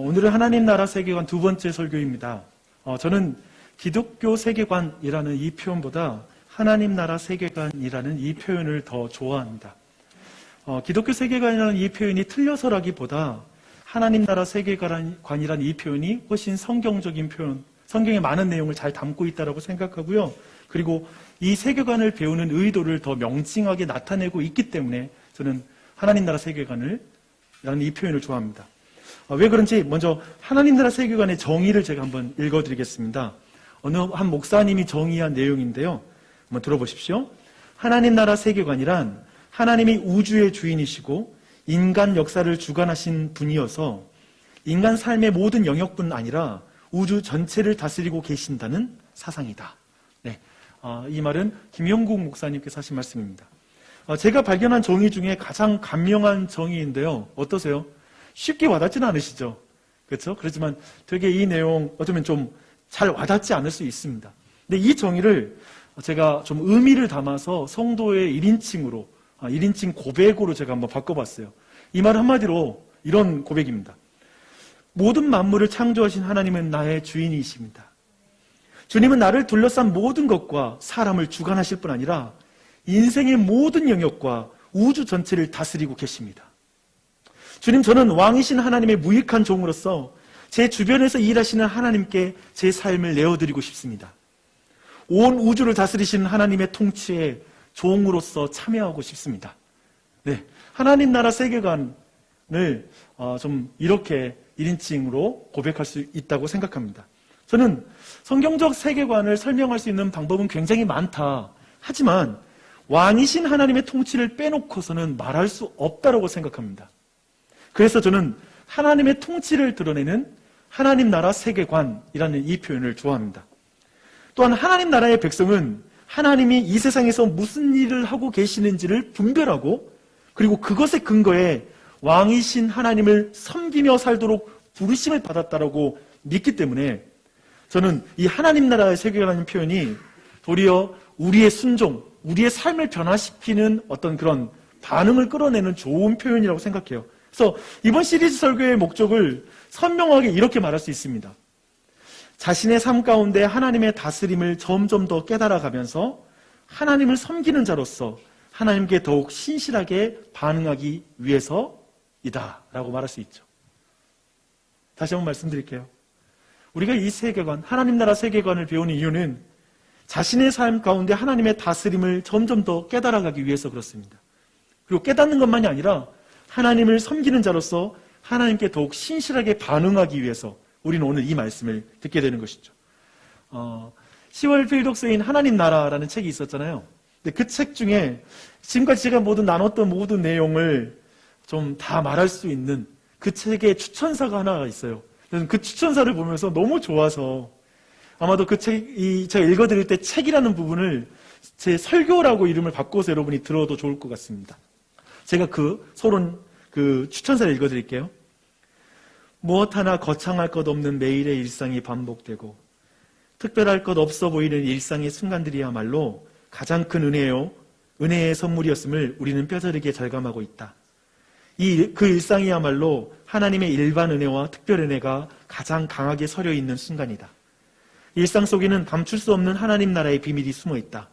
오늘은 하나님 나라 세계관 두 번째 설교입니다. 저는 기독교 세계관이라는 이 표현보다 하나님 나라 세계관이라는 이 표현을 더 좋아합니다. 기독교 세계관이라는 이 표현이 틀려서라기보다 하나님 나라 세계관이라는 이 표현이 훨씬 성경적인 표현, 성경의 많은 내용을 잘 담고 있다고 생각하고요. 그리고 이 세계관을 배우는 의도를 더 명징하게 나타내고 있기 때문에 저는 하나님 나라 세계관이라는 이 표현을 좋아합니다. 왜 그런지 먼저 하나님 나라 세계관의 정의를 제가 한번 읽어드리겠습니다. 어느 한 목사님이 정의한 내용인데요. 한번 들어보십시오. 하나님 나라 세계관이란 하나님이 우주의 주인이시고 인간 역사를 주관하신 분이어서 인간 삶의 모든 영역뿐 아니라 우주 전체를 다스리고 계신다는 사상이다. 네, 이 말은 김영국 목사님께서 하신 말씀입니다. 제가 발견한 정의 중에 가장 감명한 정의인데요. 어떠세요? 쉽게 와닿지는 않으시죠? 그렇죠? 그렇지만 되게 이 내용 어쩌면 좀 잘 와닿지 않을 수 있습니다. 근데 이 정의를 제가 좀 의미를 담아서 성도의 1인칭으로 1인칭 고백으로 제가 한번 바꿔봤어요. 이 말 한마디로 이런 고백입니다. 모든 만물을 창조하신 하나님은 나의 주인이십니다. 주님은 나를 둘러싼 모든 것과 사람을 주관하실 뿐 아니라 인생의 모든 영역과 우주 전체를 다스리고 계십니다. 주님, 저는 왕이신 하나님의 무익한 종으로서 제 주변에서 일하시는 하나님께 제 삶을 내어드리고 싶습니다. 온 우주를 다스리시는 하나님의 통치에 종으로서 참여하고 싶습니다. 네, 하나님 나라 세계관을 좀 이렇게 1인칭으로 고백할 수 있다고 생각합니다. 저는 성경적 세계관을 설명할 수 있는 방법은 굉장히 많다. 하지만 왕이신 하나님의 통치를 빼놓고서는 말할 수 없다고 생각합니다. 그래서 저는 하나님의 통치를 드러내는 하나님 나라 세계관이라는 이 표현을 좋아합니다. 또한 하나님 나라의 백성은 하나님이 이 세상에서 무슨 일을 하고 계시는지를 분별하고 그리고 그것에 근거해 왕이신 하나님을 섬기며 살도록 부르심을 받았다라고 믿기 때문에 저는 이 하나님 나라의 세계관이라는 표현이 도리어 우리의 순종, 우리의 삶을 변화시키는 어떤 그런 반응을 끌어내는 좋은 표현이라고 생각해요. 그래서 이번 시리즈 설교의 목적을 선명하게 이렇게 말할 수 있습니다. 자신의 삶 가운데 하나님의 다스림을 점점 더 깨달아가면서 하나님을 섬기는 자로서 하나님께 더욱 신실하게 반응하기 위해서이다 라고 말할 수 있죠. 다시 한번 말씀드릴게요. 우리가 이 세계관, 하나님 나라 세계관을 배우는 이유는 자신의 삶 가운데 하나님의 다스림을 점점 더 깨달아가기 위해서 그렇습니다. 그리고 깨닫는 것만이 아니라 하나님을 섬기는 자로서 하나님께 더욱 신실하게 반응하기 위해서 우리는 오늘 이 말씀을 듣게 되는 것이죠. 10월 필독서인 하나님 나라라는 책이 있었잖아요. 근데 그 책 중에 지금까지 제가 나눴던 모든 내용을 좀 다 말할 수 있는 그 책의 추천사가 하나가 있어요. 저는 그 추천사를 보면서 너무 좋아서 아마도 그 책이 제가 읽어드릴 때 책이라는 부분을 제 설교라고 이름을 바꿔서 여러분이 들어도 좋을 것 같습니다. 제가 그 추천사를 읽어드릴게요. 무엇 하나 거창할 것 없는 매일의 일상이 반복되고 특별할 것 없어 보이는 일상의 순간들이야말로 가장 큰 은혜의 선물이었음을 우리는 뼈저리게 절감하고 있다. 그 일상이야말로 하나님의 일반 은혜와 특별 은혜가 가장 강하게 서려 있는 순간이다. 일상 속에는 감출 수 없는 하나님 나라의 비밀이 숨어 있다.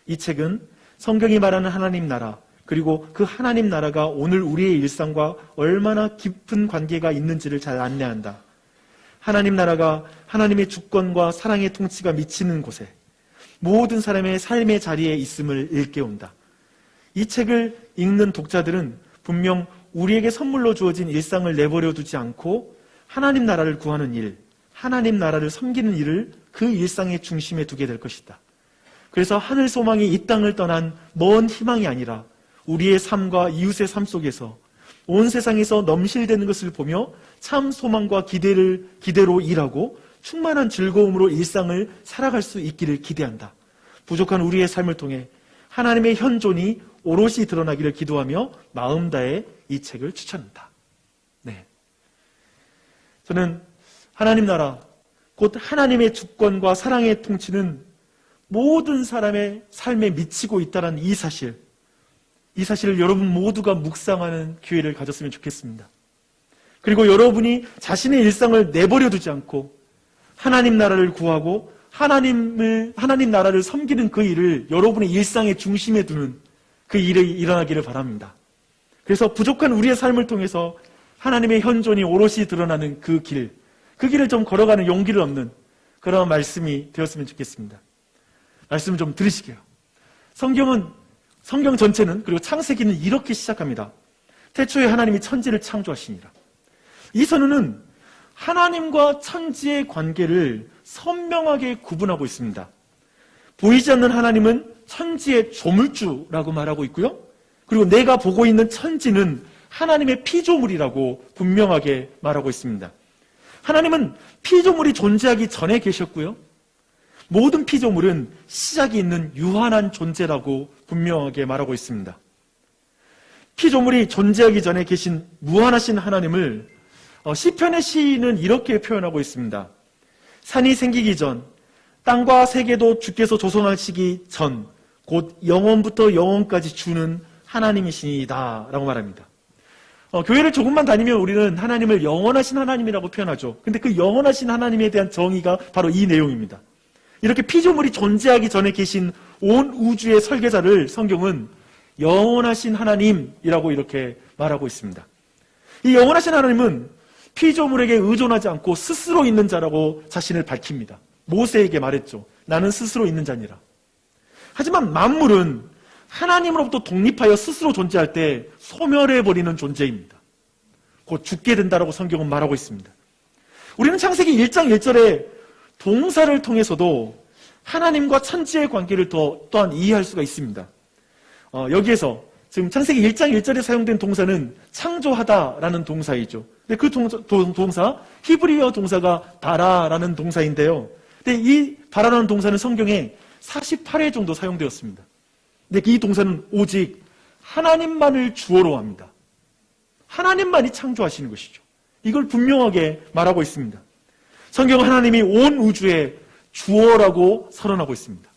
이 책은 성경이 말하는 하나님 나라, 그리고 그 하나님 나라가 오늘 우리의 일상과 얼마나 깊은 관계가 있는지를 잘 안내한다. 하나님 나라가 하나님의 주권과 사랑의 통치가 미치는 곳에 모든 사람의 삶의 자리에 있음을 일깨운다. 이 책을 읽는 독자들은 분명 우리에게 선물로 주어진 일상을 내버려 두지 않고 하나님 나라를 구하는 일, 하나님 나라를 섬기는 일을 그 일상의 중심에 두게 될 것이다. 그래서 하늘 소망이 이 땅을 떠난 먼 희망이 아니라 우리의 삶과 이웃의 삶 속에서 온 세상에서 넘실대는 것을 보며 참 소망과 기대로 일하고 충만한 즐거움으로 일상을 살아갈 수 있기를 기대한다. 부족한 우리의 삶을 통해 하나님의 현존이 오롯이 드러나기를 기도하며 마음 다해 이 책을 추천한다. 네, 저는 하나님 나라, 곧 하나님의 주권과 사랑의 통치는 모든 사람의 삶에 미치고 있다는 이 사실을 여러분 모두가 묵상하는 기회를 가졌으면 좋겠습니다. 그리고 여러분이 자신의 일상을 내버려 두지 않고 하나님 나라를 구하고 하나님 나라를 섬기는 그 일을 여러분의 일상의 중심에 두는 그 일이 일어나기를 바랍니다. 그래서 부족한 우리의 삶을 통해서 하나님의 현존이 오롯이 드러나는 그 길을 좀 걸어가는 용기를 얻는 그런 말씀이 되었으면 좋겠습니다. 말씀을 좀 들으시게요. 성경 전체는, 그리고 창세기는 이렇게 시작합니다. 태초에 하나님이 천지를 창조하시니라. 이 선언은 하나님과 천지의 관계를 선명하게 구분하고 있습니다. 보이지 않는 하나님은 천지의 조물주라고 말하고 있고요. 그리고 내가 보고 있는 천지는 하나님의 피조물이라고 분명하게 말하고 있습니다. 하나님은 피조물이 존재하기 전에 계셨고요. 모든 피조물은 시작이 있는 유한한 존재라고 분명하게 말하고 있습니다. 피조물이 존재하기 전에 계신 무한하신 하나님을 시편의 시인은 이렇게 표현하고 있습니다. 산이 생기기 전, 땅과 세계도 주께서 조성하시기 전, 곧 영원부터 영원까지 주는 하나님이시니다 라고 말합니다. 교회를 조금만 다니면 우리는 하나님을 영원하신 하나님이라고 표현하죠. 근데 그 영원하신 하나님에 대한 정의가 바로 이 내용입니다. 이렇게 피조물이 존재하기 전에 계신 온 우주의 설계자를 성경은 영원하신 하나님이라고 이렇게 말하고 있습니다. 이 영원하신 하나님은 피조물에게 의존하지 않고 스스로 있는 자라고 자신을 밝힙니다. 모세에게 말했죠. 나는 스스로 있는 자니라. 하지만 만물은 하나님으로부터 독립하여 스스로 존재할 때 소멸해버리는 존재입니다. 곧 죽게 된다라고 성경은 말하고 있습니다. 우리는 창세기 1장 1절에 동사를 통해서도 하나님과 천지의 관계를 또한 이해할 수가 있습니다. 여기에서 지금 창세기 1장 1절에 사용된 동사는 창조하다라는 동사이죠. 근데 그 동사, 히브리어 동사가 바라라는 동사인데요. 근데 이 바라라는 동사는 성경에 48회 정도 사용되었습니다. 근데 이 동사는 오직 하나님만을 주어로 합니다. 하나님만이 창조하시는 것이죠. 이걸 분명하게 말하고 있습니다. 성경은 하나님이 온 우주의 주어라고 선언하고 있습니다.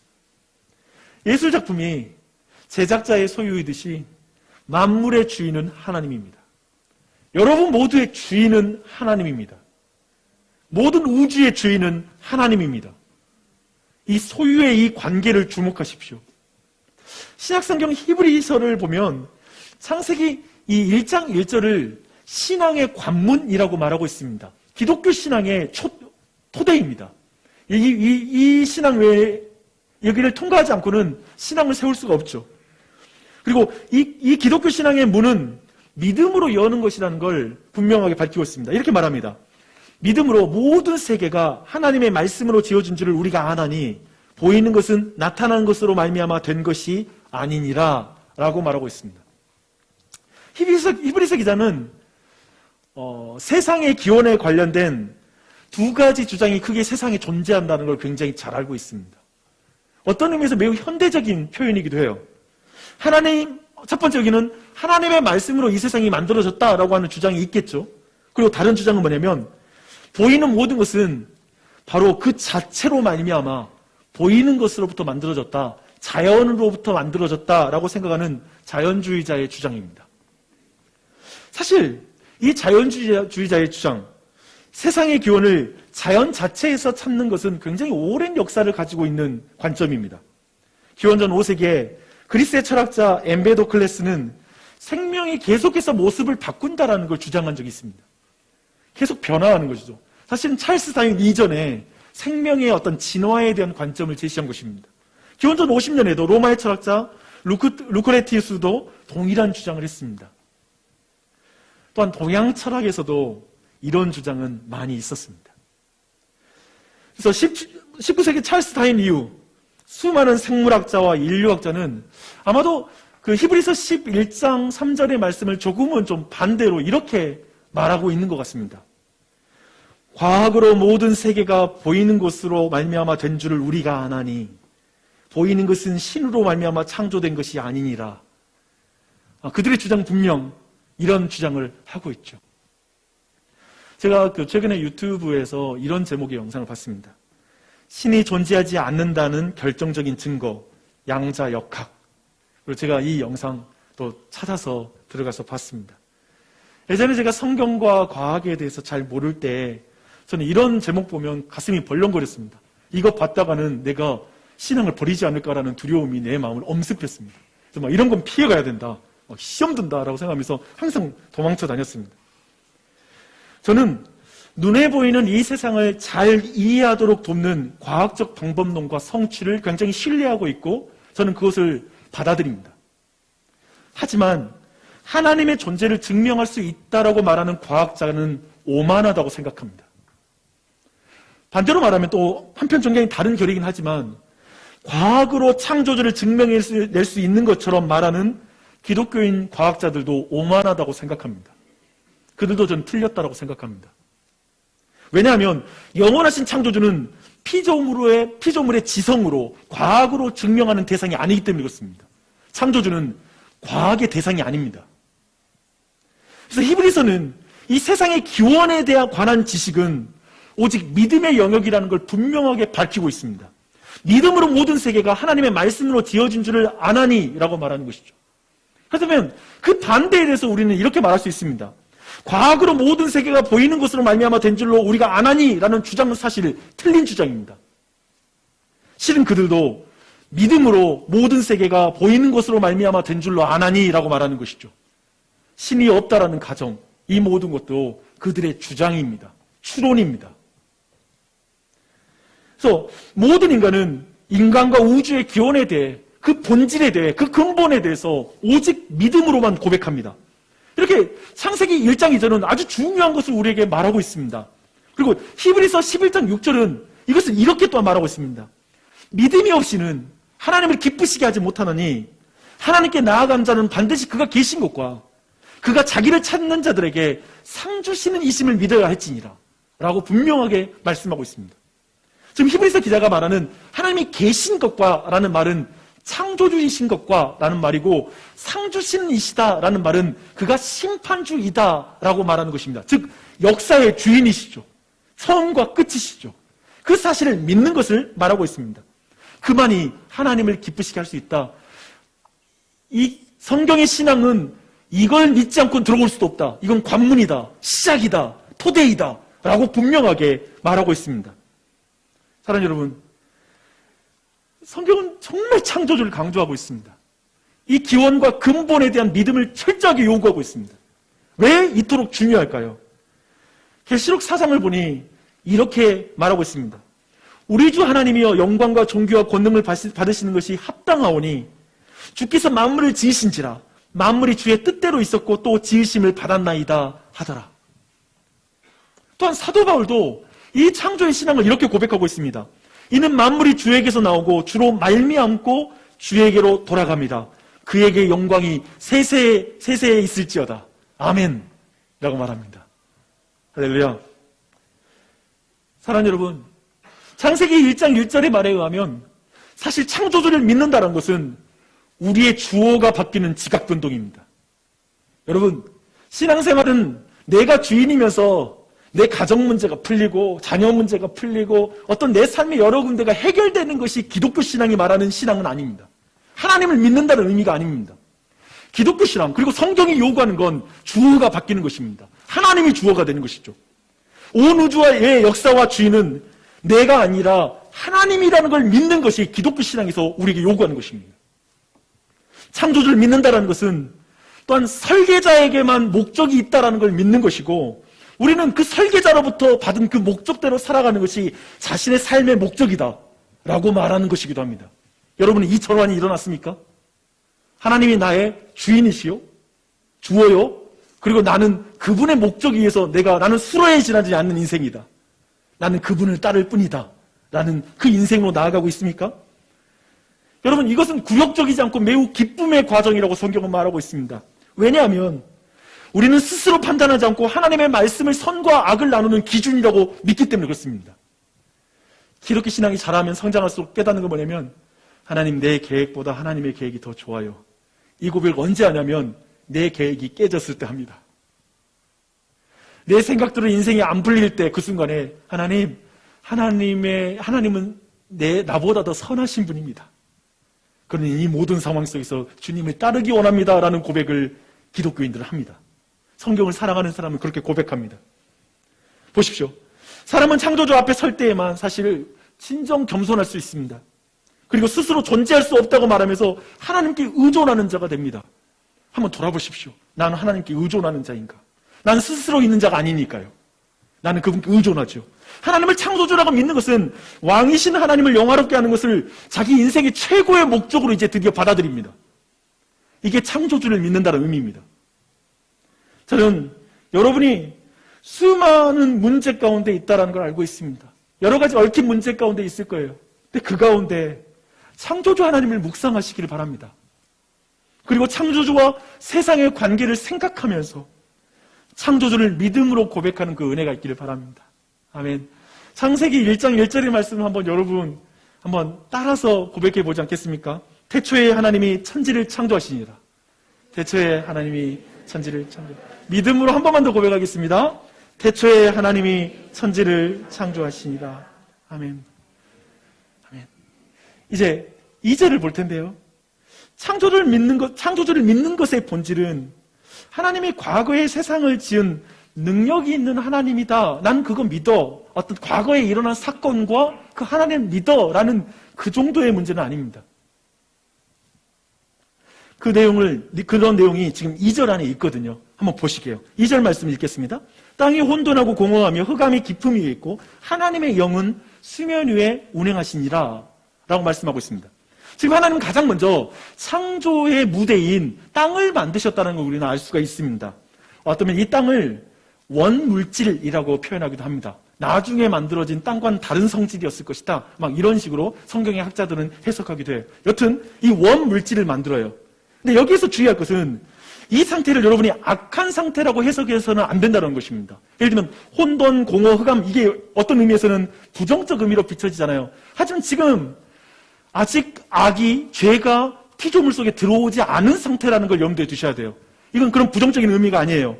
예술작품이 제작자의 소유이듯이 만물의 주인은 하나님입니다. 여러분 모두의 주인은 하나님입니다. 모든 우주의 주인은 하나님입니다. 이 소유의 이 관계를 주목하십시오. 신약성경 히브리서를 보면 창세기 이 1장 1절을 신앙의 관문이라고 말하고 있습니다. 기독교 신앙의 토대입니다. 이 신앙 외에 여기를 통과하지 않고는 신앙을 세울 수가 없죠. 그리고 이 기독교 신앙의 문은 믿음으로 여는 것이라는 걸 분명하게 밝히고 있습니다. 이렇게 말합니다. 믿음으로 모든 세계가 하나님의 말씀으로 지어준 줄을 우리가 아나니 보이는 것은 나타나는 것으로 말미암아 된 것이 아니니라 라고 말하고 있습니다. 히브리서 기자는 세상의 기원에 관련된 두 가지 주장이 크게 세상에 존재한다는 걸 굉장히 잘 알고 있습니다. 어떤 의미에서 매우 현대적인 표현이기도 해요. 첫 번째 여기는 하나님의 말씀으로 이 세상이 만들어졌다라고 하는 주장이 있겠죠. 그리고 다른 주장은 뭐냐면 보이는 모든 것은 바로 그 자체로 말미암아 보이는 것으로부터 만들어졌다, 자연으로부터 만들어졌다라고 생각하는 자연주의자의 주장입니다. 사실 이 자연주의자의 주장, 세상의 기원을 자연 자체에서 찾는 것은 굉장히 오랜 역사를 가지고 있는 관점입니다. 기원전 5세기에 그리스의 철학자 엠베도클레스는 생명이 계속해서 모습을 바꾼다라는 걸 주장한 적이 있습니다. 계속 변화하는 것이죠. 사실은 찰스 다윈 이전에 생명의 어떤 진화에 대한 관점을 제시한 것입니다. 기원전 50년에도 로마의 철학자 루크레티우스도 동일한 주장을 했습니다. 또한 동양 철학에서도 이런 주장은 많이 있었습니다. 그래서 19세기 찰스 다윈 이후 수많은 생물학자와 인류학자는 아마도 그 히브리서 11장 3절의 말씀을 조금은 좀 반대로 이렇게 말하고 있는 것 같습니다. 과학으로 모든 세계가 보이는 것으로 말미암아 된 줄을 우리가 아나니 보이는 것은 신으로 말미암아 창조된 것이 아니니라. 그들의 주장 분명 이런 주장을 하고 있죠. 제가 최근에 유튜브에서 이런 제목의 영상을 봤습니다. 신이 존재하지 않는다는 결정적인 증거, 양자역학. 그리고 제가 이 영상 또 찾아서 들어가서 봤습니다. 예전에 제가 성경과 과학에 대해서 잘 모를 때 저는 이런 제목 보면 가슴이 벌렁거렸습니다. 이거 봤다가는 내가 신앙을 버리지 않을까라는 두려움이 내 마음을 엄습했습니다. 그래서 막 이런 건 피해가야 된다. 시험 든다라고 생각하면서 항상 도망쳐 다녔습니다. 저는 눈에 보이는 이 세상을 잘 이해하도록 돕는 과학적 방법론과 성취를 굉장히 신뢰하고 있고 저는 그것을 받아들입니다. 하지만 하나님의 존재를 증명할 수 있다라고 말하는 과학자는 오만하다고 생각합니다. 반대로 말하면 또 한편 굉장히 다른 결이긴 하지만 과학으로 창조주를 증명해낼 수 있는 것처럼 말하는 기독교인 과학자들도 오만하다고 생각합니다. 그들도 전 틀렸다고 생각합니다. 왜냐하면 영원하신 창조주는 피조물의 지성으로 과학으로 증명하는 대상이 아니기 때문에 그렇습니다. 창조주는 과학의 대상이 아닙니다. 그래서 히브리서는 이 세상의 기원에 대한 관한 지식은 오직 믿음의 영역이라는 걸 분명하게 밝히고 있습니다. 믿음으로 모든 세계가 하나님의 말씀으로 지어진 줄을 아나니 라고 말하는 것이죠. 그렇다면 그 반대에 대해서 우리는 이렇게 말할 수 있습니다. 과학으로 모든 세계가 보이는 것으로 말미암아 된 줄로 우리가 아나니라는 주장은 사실 틀린 주장입니다. 실은 그들도 믿음으로 모든 세계가 보이는 것으로 말미암아 된 줄로 아나니라고 말하는 것이죠. 신이 없다라는 가정, 이 모든 것도 그들의 주장입니다. 추론입니다. 그래서 모든 인간은 인간과 우주의 기원에 대해, 그 본질에 대해, 그 근본에 대해서 오직 믿음으로만 고백합니다. 이렇게 창세기 1장 2절은 아주 중요한 것을 우리에게 말하고 있습니다. 그리고 히브리서 11장 6절은 이것을 이렇게 또한 말하고 있습니다. 믿음이 없이는 하나님을 기쁘시게 하지 못하느니 하나님께 나아간 자는 반드시 그가 계신 것과 그가 자기를 찾는 자들에게 상 주시는 이심을 믿어야 할지니라 라고 분명하게 말씀하고 있습니다. 지금 히브리서 기자가 말하는 하나님이 계신 것과 라는 말은 창조주이신 것과 라는 말이고 상 주시는 이시다 라는 말은 그가 심판주이다 라고 말하는 것입니다. 즉 역사의 주인이시죠. 처음과 끝이시죠. 그 사실을 믿는 것을 말하고 있습니다. 그만이 하나님을 기쁘시게 할 수 있다. 이 성경의 신앙은 이걸 믿지 않고 들어올 수도 없다. 이건 관문이다. 시작이다. 토대이다. 라고 분명하게 말하고 있습니다. 사랑하는 여러분, 성경은 정말 창조주를 강조하고 있습니다. 이 기원과 근본에 대한 믿음을 철저하게 요구하고 있습니다. 왜 이토록 중요할까요? 계시록 4장을 보니 이렇게 말하고 있습니다. 우리 주 하나님이여 영광과 존귀와 권능을 받으시는 것이 합당하오니 주께서 만물을 지으신지라 만물이 주의 뜻대로 있었고 또 지으심을 받았나이다 하더라. 또한 사도 바울도 이 창조의 신앙을 이렇게 고백하고 있습니다. 이는 만물이 주에게서 나오고 주로 말미암고 주에게로 돌아갑니다. 그에게 영광이 세세에 있을지어다. 아멘 라고 말합니다. 할렐루야. 사랑하는 여러분, 창세기 1장 1절의 말에 의하면 사실 창조주를 믿는다는 것은 우리의 주어가 바뀌는 지각변동입니다. 여러분, 신앙생활은 내가 주인이면서 내 가정 문제가 풀리고 자녀 문제가 풀리고 어떤 내 삶의 여러 군데가 해결되는 것이 기독교 신앙이 말하는 신앙은 아닙니다. 하나님을 믿는다는 의미가 아닙니다. 기독교 신앙 그리고 성경이 요구하는 건 주어가 바뀌는 것입니다. 하나님이 주어가 되는 것이죠. 온 우주의 역사와 주인은 내가 아니라 하나님이라는 걸 믿는 것이 기독교 신앙에서 우리에게 요구하는 것입니다. 창조주를 믿는다는 것은 또한 설계자에게만 목적이 있다는 걸 믿는 것이고 우리는 그 설계자로부터 받은 그 목적대로 살아가는 것이 자신의 삶의 목적이다 라고 말하는 것이기도 합니다. 여러분, 이 전환이 일어났습니까? 하나님이 나의 주인이시요 주어요 그리고 나는 그분의 목적에 의해서 나는 수로해지지 않는 인생이다. 나는 그분을 따를 뿐이다 라는 그 인생으로 나아가고 있습니까? 여러분, 이것은 굴욕적이지 않고 매우 기쁨의 과정이라고 성경은 말하고 있습니다. 왜냐하면 우리는 스스로 판단하지 않고 하나님의 말씀을 선과 악을 나누는 기준이라고 믿기 때문에 그렇습니다. 기독교 신앙이 자라면 성장할수록 깨닫는 건 뭐냐면 하나님, 내 계획보다 하나님의 계획이 더 좋아요. 이 고백을 언제 하냐면 내 계획이 깨졌을 때 합니다. 내 생각대로 인생이 안 풀릴 때 그 순간에 하나님은 나보다 더 선하신 분입니다. 그러니 이 모든 상황 속에서 주님을 따르기 원합니다 라는 고백을 기독교인들은 합니다. 성경을 사랑하는 사람은 그렇게 고백합니다. 보십시오. 사람은 창조주 앞에 설 때에만 사실 진정 겸손할 수 있습니다. 그리고 스스로 존재할 수 없다고 말하면서 하나님께 의존하는 자가 됩니다. 한번 돌아보십시오. 나는 하나님께 의존하는 자인가? 나는 스스로 있는 자가 아니니까요. 나는 그분께 의존하죠. 하나님을 창조주라고 믿는 것은 왕이신 하나님을 영화롭게 하는 것을 자기 인생의 최고의 목적으로 이제 드디어 받아들입니다. 이게 창조주를 믿는다는 의미입니다. 저는 여러분이 수많은 문제 가운데 있다는 걸 알고 있습니다. 여러 가지 얽힌 문제 가운데 있을 거예요. 근데 그 가운데 창조주 하나님을 묵상하시기를 바랍니다. 그리고 창조주와 세상의 관계를 생각하면서 창조주를 믿음으로 고백하는 그 은혜가 있기를 바랍니다. 아멘. 창세기 1장 1절의 말씀을 한번 여러분 한번 따라서 고백해 보지 않겠습니까? 태초에 하나님이 천지를 창조하시니라. 태초에 하나님이 천지를 믿음으로 한 번만 더 고백하겠습니다. 태초에 하나님이 천지를 창조하시니라. 아멘. 아멘. 이제 2절을 볼 텐데요. 창조주를 믿는 것의 본질은 하나님이 과거에 세상을 지은 능력이 있는 하나님이다. 난 그거 믿어. 어떤 과거에 일어난 사건과 그 하나님을 믿어라는 그 정도의 문제는 아닙니다. 그런 내용이 지금 2절 안에 있거든요. 한번 보시게요. 2절 말씀 읽겠습니다. 땅이 혼돈하고 공허하며 흑암이 깊음 위에 있고 하나님의 영은 수면 위에 운행하시니라 라고 말씀하고 있습니다. 지금 하나님은 가장 먼저 창조의 무대인 땅을 만드셨다는 걸 우리는 알 수가 있습니다. 어쩌면 이 땅을 원물질이라고 표현하기도 합니다. 나중에 만들어진 땅과는 다른 성질이었을 것이다. 막 이런 식으로 성경의 학자들은 해석하기도 해요. 여튼 이 원물질을 만들어요. 근데 여기서 주의할 것은 이 상태를 여러분이 악한 상태라고 해석해서는 안 된다는 것입니다. 예를 들면 혼돈, 공허, 흑암 이게 어떤 의미에서는 부정적 의미로 비춰지잖아요. 하지만 지금 아직 악이, 죄가 피조물 속에 들어오지 않은 상태라는 걸 염두에 두셔야 돼요. 이건 그런 부정적인 의미가 아니에요.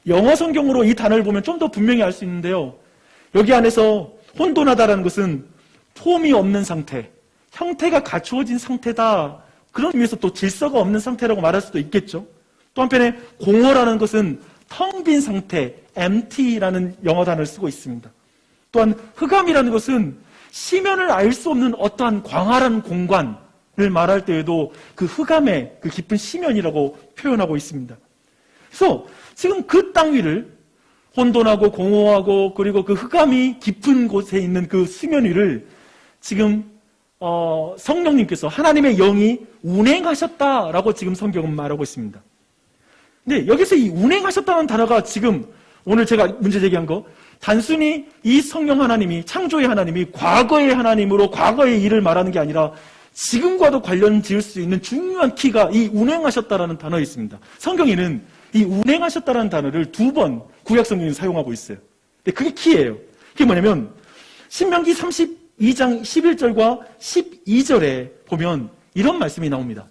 영어 성경으로 이 단어를 보면 좀 더 분명히 알 수 있는데요. 여기 안에서 혼돈하다라는 것은 폼이 없는 상태, 형태가 갖추어진 상태다. 그런 의미에서 또 질서가 없는 상태라고 말할 수도 있겠죠. 또 한편에 공허라는 것은 텅 빈 상태, empty라는 영어 단어를 쓰고 있습니다. 또한 흑암이라는 것은 시면을 알 수 없는 어떠한 광활한 공간을 말할 때에도 그 흑암의 그 깊은 시면이라고 표현하고 있습니다. 그래서 지금 그 땅 위를 혼돈하고 공허하고 그리고 그 흑암이 깊은 곳에 있는 그 수면 위를 지금 성령님께서 하나님의 영이 운행하셨다라고 지금 성경은 말하고 있습니다. 근데 여기서 이 운행하셨다는 단어가 지금 오늘 제가 문제 제기한 거 단순히 이 성령 하나님이 창조의 하나님이 과거의 하나님으로 과거의 일을 말하는 게 아니라 지금과도 관련 지을 수 있는 중요한 키가 이 운행하셨다라는 단어에 있습니다. 성경에는 이 운행하셨다라는 단어를 2번 구약 성경에 사용하고 있어요. 근데 그게 키예요. 그게 뭐냐면 신명기 32장 11절과 12절에 보면 이런 말씀이 나옵니다.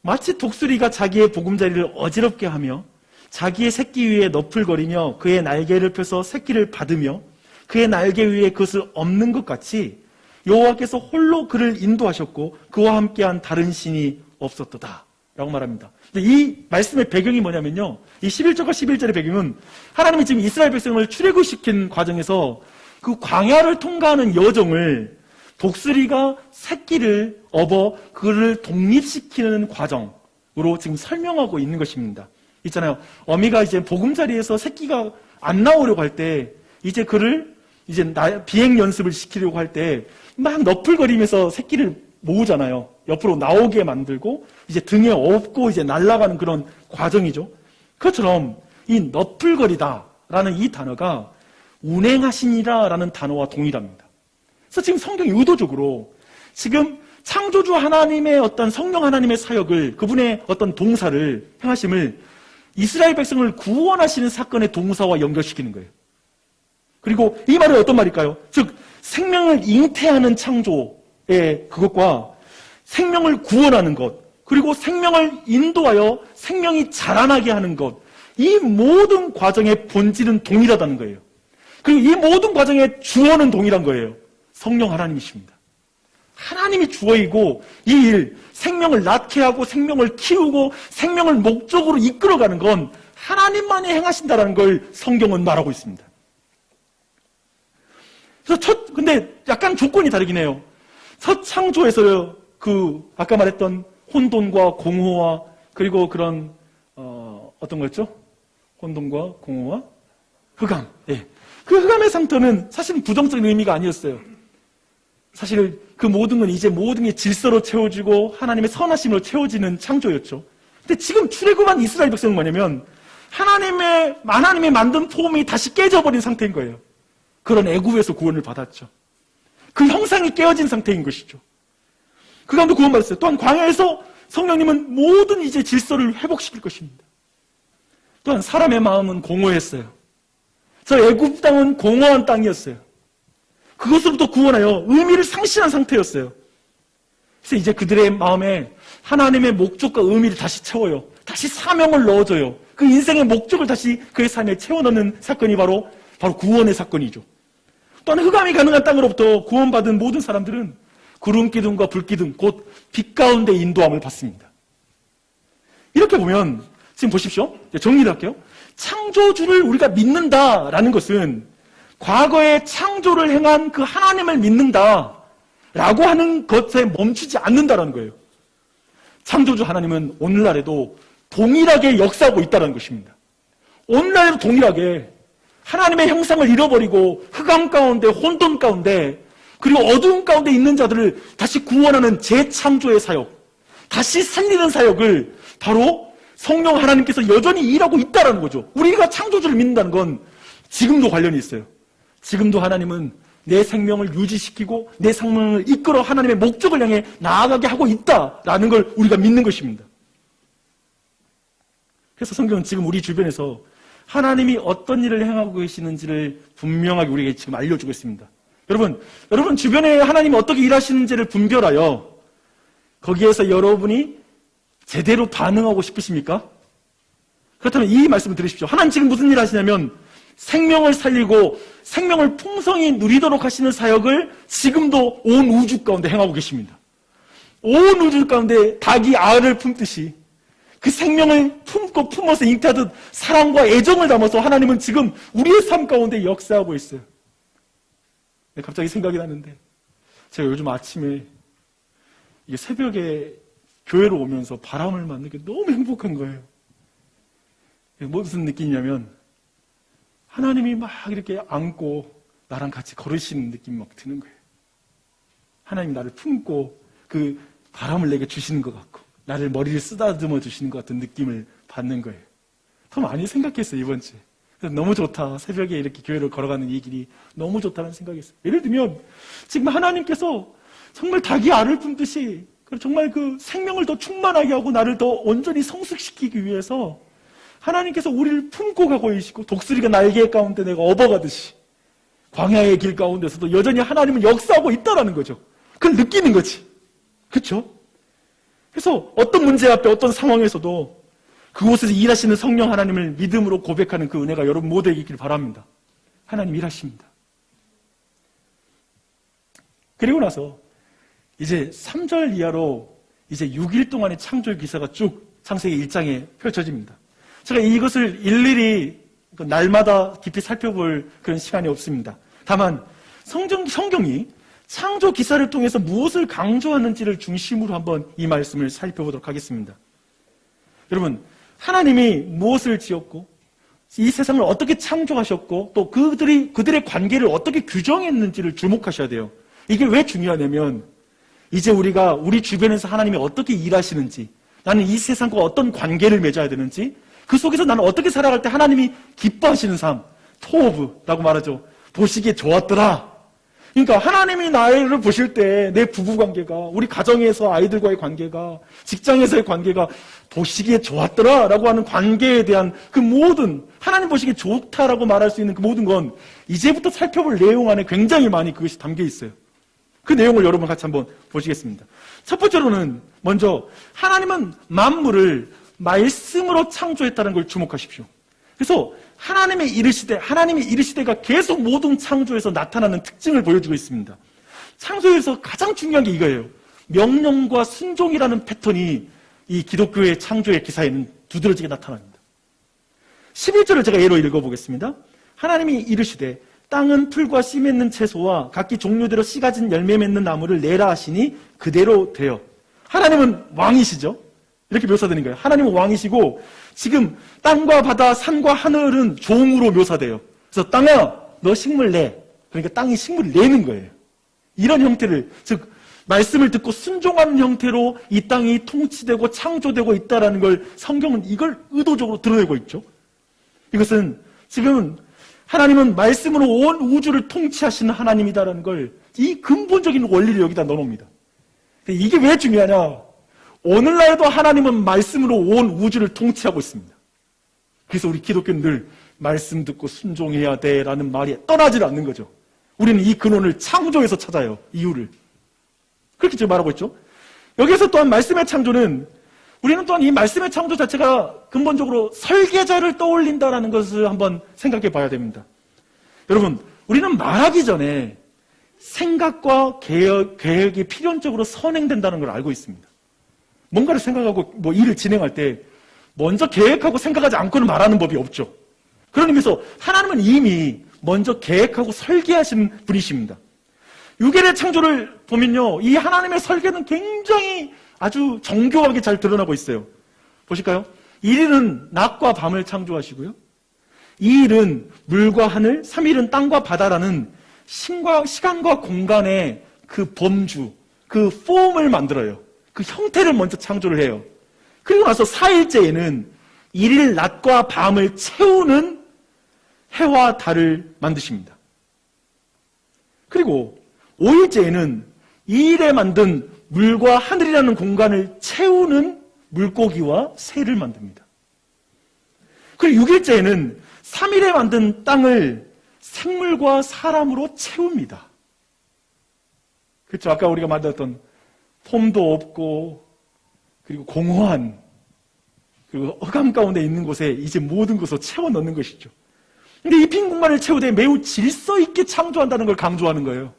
마치 독수리가 자기의 보금자리를 어지럽게 하며 자기의 새끼 위에 너풀거리며 그의 날개를 펴서 새끼를 받으며 그의 날개 위에 그것을 엎는 것 같이 여호와께서 홀로 그를 인도하셨고 그와 함께한 다른 신이 없었도다 라고 말합니다. 근데 이 말씀의 배경이 뭐냐면요, 이 11절과 11절의 배경은 하나님이 지금 이스라엘 백성을 출애굽시킨 과정에서 그 광야를 통과하는 여정을 독수리가 새끼를 업어 그를 독립시키는 과정으로 지금 설명하고 있는 것입니다. 있잖아요. 어미가 이제 보금자리에서 새끼가 안 나오려고 할 때 이제 그를 이제 비행 연습을 시키려고 할 때 막 너풀거리면서 새끼를 모으잖아요. 옆으로 나오게 만들고 이제 등에 업고 이제 날아가는 그런 과정이죠. 그것처럼 이 너풀거리다라는 이 단어가 운행하시니라라는 단어와 동일합니다. 그래서 지금 성경이 의도적으로 지금 창조주 하나님의 어떤 성령 하나님의 사역을 그분의 어떤 동사를 행하심을 이스라엘 백성을 구원하시는 사건의 동사와 연결시키는 거예요. 그리고 이 말은 어떤 말일까요? 즉 생명을 잉태하는 창조의 그것과 생명을 구원하는 것 그리고 생명을 인도하여 생명이 자라나게 하는 것 이 모든 과정의 본질은 동일하다는 거예요. 그리고 이 모든 과정의 주어는 동일한 거예요. 성령 하나님이십니다. 하나님이 주어이고 이 일, 생명을 낳게 하고 생명을 키우고 생명을 목적으로 이끌어가는 건 하나님만이 행하신다라는 걸 성경은 말하고 있습니다. 그래서 근데 약간 조건이 다르긴 해요. 첫 창조에서 아까 말했던 혼돈과 공허와 그리고 그런, 어떤 거였죠? 혼돈과 공허와 흑암. 예. 그 흑암의 상태는 사실은 부정적인 의미가 아니었어요. 사실 그 모든 건 이제 모든 게 질서로 채워지고 하나님의 선하심으로 채워지는 창조였죠. 근데 지금 출애굽한 이스라엘 백성은 뭐냐면 하나님의 만든 폼이 다시 깨져버린 상태인 거예요. 그런 애굽에서 구원을 받았죠. 그 형상이 깨어진 상태인 것이죠. 그 가운데 구원받았어요. 또한 광야에서 성령님은 모든 이제 질서를 회복시킬 것입니다. 또한 사람의 마음은 공허했어요. 저 애굽 땅은 공허한 땅이었어요. 그것으로부터 구원하여 의미를 상실한 상태였어요. 그래서 이제 그들의 마음에 하나님의 목적과 의미를 다시 채워요. 다시 사명을 넣어줘요. 그 인생의 목적을 다시 그의 삶에 채워넣는 사건이 바로 구원의 사건이죠. 또한 흑암이 가능한 땅으로부터 구원받은 모든 사람들은 구름 기둥과 불 기둥, 곧 빛 가운데 인도함을 받습니다. 이렇게 보면 지금 보십시오. 정리를 할게요. 창조주를 우리가 믿는다라는 것은 과거에 창조를 행한 그 하나님을 믿는다라고 하는 것에 멈추지 않는다라는 거예요. 창조주 하나님은 오늘날에도 동일하게 역사하고 있다는 것입니다. 오늘날에도 동일하게 하나님의 형상을 잃어버리고 흑암 가운데, 혼돈 가운데, 그리고 어두운 가운데 있는 자들을 다시 구원하는 재창조의 사역, 다시 살리는 사역을 바로 성령 하나님께서 여전히 일하고 있다는 거죠. 우리가 창조주를 믿는다는 건 지금도 관련이 있어요. 지금도 하나님은 내 생명을 유지시키고 내 생명을 이끌어 하나님의 목적을 향해 나아가게 하고 있다라는 걸 우리가 믿는 것입니다. 그래서 성경은 지금 우리 주변에서 하나님이 어떤 일을 행하고 계시는지를 분명하게 우리에게 지금 알려주고 있습니다. 여러분 주변에 하나님이 어떻게 일하시는지를 분별하여 거기에서 여러분이 제대로 반응하고 싶으십니까? 그렇다면 이 말씀을 들으십시오. 하나님 지금 무슨 일 하시냐면 생명을 살리고 생명을 풍성히 누리도록 하시는 사역을 지금도 온 우주 가운데 행하고 계십니다. 온 우주 가운데 닭이 알을 품듯이 그 생명을 품어서 잉태하듯 사랑과 애정을 담아서 하나님은 지금 우리의 삶 가운데 역사하고 있어요. 갑자기 생각이 나는데 제가 요즘 아침에 이게 새벽에 교회로 오면서 바람을 맞는 게 너무 행복한 거예요. 무슨 느낌이냐면 하나님이 막 이렇게 안고 나랑 같이 걸으시는 느낌이 막 드는 거예요. 하나님이 나를 품고 그 바람을 내게 주시는 것 같고 나를 머리를 쓰다듬어 주시는 것 같은 느낌을 받는 거예요. 더 많이 생각했어요, 이번 주에. 그래서 너무 좋다. 새벽에 이렇게 교회를 걸어가는 이 길이 너무 좋다는 생각이 있어요. 예를 들면 지금 하나님께서 정말 닭이 알을 품듯이 정말 그 생명을 더 충만하게 하고 나를 더 온전히 성숙시키기 위해서 하나님께서 우리를 품고 가고 계시고 독수리가 날개 가운데 내가 업어가듯이 광야의 길 가운데서도 여전히 하나님은 역사하고 있다는 거죠. 그걸 느끼는 거지. 그렇죠? 그래서 어떤 문제 앞에 어떤 상황에서도 그곳에서 일하시는 성령 하나님을 믿음으로 고백하는 그 은혜가 여러분 모두에게 있기를 바랍니다. 하나님 일하십니다. 그리고 나서 이제 3절 이하로 이제 6일 동안의 창조의 기사가 쭉 창세기 1장에 펼쳐집니다. 제가 이것을 일일이 날마다 깊이 살펴볼 그런 시간이 없습니다. 다만 성경이 창조 기사를 통해서 무엇을 강조하는지를 중심으로 한번 이 말씀을 살펴보도록 하겠습니다. 여러분, 하나님이 무엇을 지었고 이 세상을 어떻게 창조하셨고 또 그들의 관계를 어떻게 규정했는지를 주목하셔야 돼요. 이게 왜 중요하냐면 이제 우리가 우리 주변에서 하나님이 어떻게 일하시는지, 나는 이 세상과 어떤 관계를 맺어야 되는지, 그 속에서 나는 어떻게 살아갈 때 하나님이 기뻐하시는 삶, 토브라고 말하죠. 보시기에 좋았더라. 그러니까 하나님이 나를 보실 때 내 부부관계가, 우리 가정에서 아이들과의 관계가, 직장에서의 관계가 보시기에 좋았더라라고 하는 관계에 대한 그 모든, 하나님 보시기에 좋다라고 말할 수 있는 그 모든 건 이제부터 살펴볼 내용 안에 굉장히 많이 그것이 담겨 있어요. 그 내용을 여러분 같이 한번 보시겠습니다. 첫 번째로는 먼저 하나님은 만물을 말씀으로 창조했다는 걸 주목하십시오. 그래서 하나님이 이르시되가 계속 모든 창조에서 나타나는 특징을 보여주고 있습니다. 창조에서 가장 중요한 게 이거예요. 명령과 순종이라는 패턴이 이 기독교의 창조의 기사에는 두드러지게 나타납니다. 11절을 제가 예로 읽어보겠습니다. 하나님이 이르시되 땅은 풀과 씨 맺는 채소와 각기 종류대로 씨 가진 열매 맺는 나무를 내라 하시니 그대로 되어. 하나님은 왕이시죠. 이렇게 묘사되는 거예요. 하나님은 왕이시고 지금 땅과 바다, 산과 하늘은 종으로 묘사돼요. 그래서 땅아, 너 식물 내. 그러니까 땅이 식물을 내는 거예요. 이런 형태를, 즉 말씀을 듣고 순종하는 형태로 이 땅이 통치되고 창조되고 있다는 걸 성경은 이걸 의도적으로 드러내고 있죠. 이것은 지금은 하나님은 말씀으로 온 우주를 통치하시는 하나님이다라는 걸 이 근본적인 원리를 여기다 넣어놓습니다. 이게 왜 중요하냐? 오늘날에도 하나님은 말씀으로 온 우주를 통치하고 있습니다. 그래서 우리 기독교는 늘 말씀 듣고 순종해야 돼라는 말이 떠나질 않는 거죠. 우리는 이 근원을 창조에서 찾아요. 이유를. 그렇게 지금 말하고 있죠. 여기서 또한 말씀의 창조는 우리는 또한 이 말씀의 창조 자체가 근본적으로 설계자를 떠올린다는 것을 한번 생각해 봐야 됩니다. 여러분, 우리는 말하기 전에 생각과 계획이 필연적으로 선행된다는 걸 알고 있습니다. 뭔가를 생각하고 일을 진행할 때 먼저 계획하고 생각하지 않고는 말하는 법이 없죠. 그런 의미에서 하나님은 이미 먼저 계획하고 설계하신 분이십니다. 유괴의 창조를 보면요, 이 하나님의 설계는 굉장히 아주 정교하게 잘 드러나고 있어요. 보실까요? 1일은 낮과 밤을 창조하시고요, 2일은 물과 하늘, 3일은 땅과 바다라는 시간과 공간의 그 범주, 그 폼을 만들어요. 그 형태를 먼저 창조를 해요. 그리고 나서 4일째에는 1일 낮과 밤을 채우는 해와 달을 만드십니다. 그리고 5일째에는 2일에 만든 물과 하늘이라는 공간을 채우는 물고기와 새를 만듭니다. 그리고 6일째에는 3일에 만든 땅을 생물과 사람으로 채웁니다. 그렇죠? 아까 우리가 만났던 폼도 없고 그리고 공허한 그리고 흑암 가운데 있는 곳에 이제 모든 것을 채워 넣는 것이죠. 근데 이 빈 공간을 채우되 매우 질서 있게 창조한다는 걸 강조하는 거예요.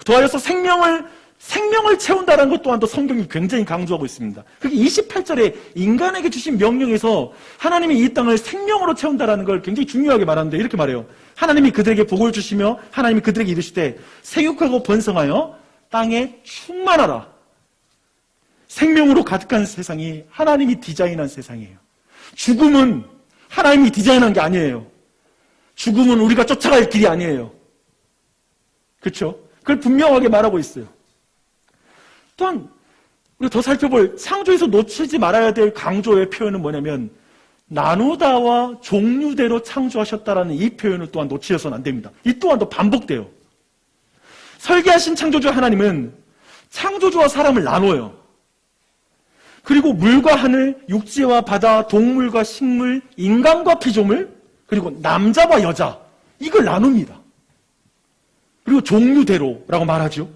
더하여서 생명을 채운다는 것 또한 또 성경이 굉장히 강조하고 있습니다. 그게 28절에 인간에게 주신 명령에서 하나님이 이 땅을 생명으로 채운다는 걸 굉장히 중요하게 말하는데 이렇게 말해요. 하나님이 그들에게 복을 주시며 하나님이 그들에게 이르시되 생육하고 번성하여 땅에 충만하라. 생명으로 가득한 세상이 하나님이 디자인한 세상이에요. 죽음은 하나님이 디자인한 게 아니에요. 죽음은 우리가 쫓아갈 길이 아니에요. 그렇죠? 그걸 분명하게 말하고 있어요. 또한 우리가 더 살펴볼 창조에서 놓치지 말아야 될 강조의 표현은 뭐냐면 나누다와 종류대로 창조하셨다라는 이 표현을 또한 놓치셔서는 안 됩니다. 이 또한 또 반복돼요. 설계하신 창조주 하나님은 창조주와 사람을 나눠요. 그리고 물과 하늘, 육지와 바다, 동물과 식물, 인간과 피조물, 그리고 남자와 여자, 이걸 나눕니다. 그리고 종류대로라고 말하죠.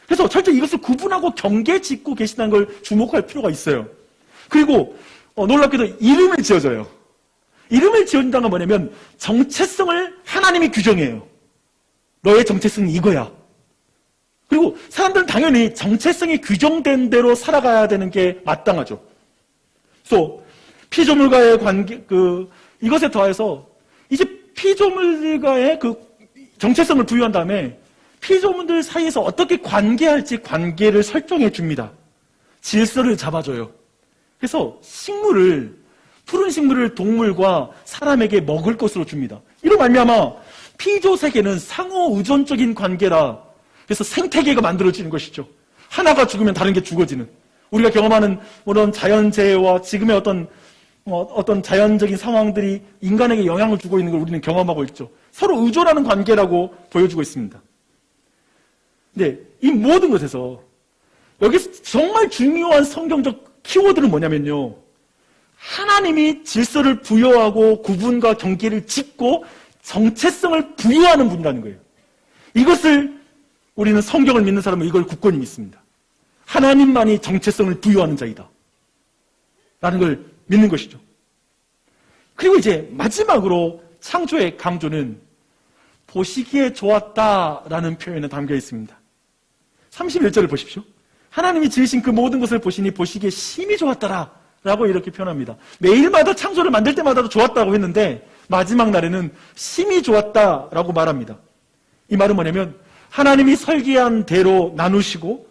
그래서 철저히 이것을 구분하고 경계 짓고 계시다는 걸 주목할 필요가 있어요. 그리고 놀랍게도 이름을 지어줘요. 이름을 지어준다는 건 뭐냐면 정체성을 하나님이 규정해요. 너의 정체성이 이거야. 그리고 사람들은 당연히 정체성이 규정된 대로 살아가야 되는 게 마땅하죠. 그래서 피조물과의 관계, 이것에 더해서 이제 피조물과의 정체성을 부여한 다음에 피조물들 사이에서 어떻게 관계할지 관계를 설정해 줍니다. 질서를 잡아줘요. 그래서 푸른 식물을 동물과 사람에게 먹을 것으로 줍니다. 이로 말미암아 피조 세계는 상호 의존적인 관계라. 그래서 생태계가 만들어지는 것이죠. 하나가 죽으면 다른 게 죽어지는. 우리가 경험하는 그런 자연재해와 지금의 어떤 자연적인 상황들이 인간에게 영향을 주고 있는 걸 우리는 경험하고 있죠. 서로 의존하는 관계라고 보여주고 있습니다. 근데 이 모든 것에서 여기서 정말 중요한 성경적 키워드는 뭐냐면요, 하나님이 질서를 부여하고 구분과 경계를 짓고 정체성을 부여하는 분이라는 거예요. 이것을 우리는 성경을 믿는 사람은 이걸 굳건히 믿습니다. 하나님만이 정체성을 부여하는 자이다 라는 걸 믿는 것이죠. 그리고 이제 마지막으로 창조의 강조는 보시기에 좋았다라는 표현에 담겨 있습니다. 31절을 보십시오. 하나님이 지으신 그 모든 것을 보시니 보시기에 심히 좋았더라 라고 이렇게 표현합니다. 매일마다 창조를 만들 때마다도 좋았다고 했는데 마지막 날에는 심히 좋았다라고 말합니다. 이 말은 뭐냐면 하나님이 설계한 대로 나누시고